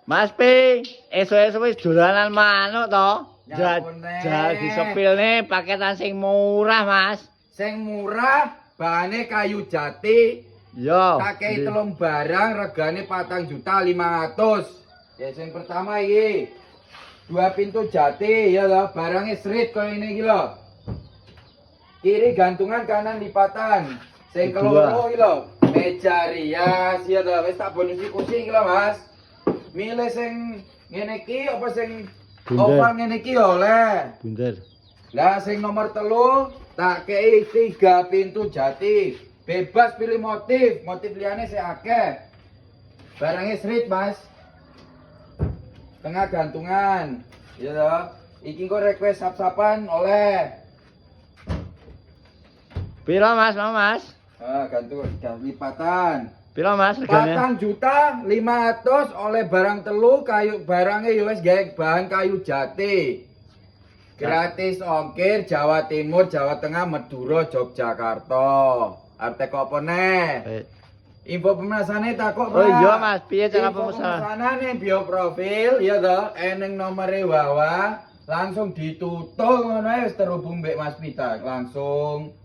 Mas Pi, esuk-esuk wis dolanan manuk to? Ya ampun, Nek. Jajal disepilne paketan sing murah, Mas. Sing murah, bahane kayu jati. Yo. Tak kei telung barang regane 4.500.000. Ya sing pertama iki. 2 pintu jati ya lho, barangnya street koyo ini iki lho. Kiri gantungan, kanan lipatan. Sing keloro iki lho, meja rias ya lho, wis tak bonusi kursi iki lho, Mas. Milih sing ngene iki apa sing oval ngene iki oleh. Bunder. Lah sing nomor 3 tak kei 3 pintu jati. Bebas pilih motif, motif liane sih akeh. Barangnya street, Mas. Tengah gantungan. Ya toh. Iki kok request sap-sapan oleh. Piro Mas, mau Mas? Gantung lipatan. Piro Mas regane? 4.500.000 oleh barang telu kayu barangnya ya wis gawe bahan kayu jati. Gratis ongkir Jawa Timur, Jawa Tengah, Madura, Yogyakarta. Arte kok apa nih? Info pemesanane takok, Pak. Oh iya Mas, piye cara Info pemesanan? pemesanane bio profil ya toh, eneng nomere bawah, langsung ditutul ngono ae wis terhubung mbek Mas Pita, langsung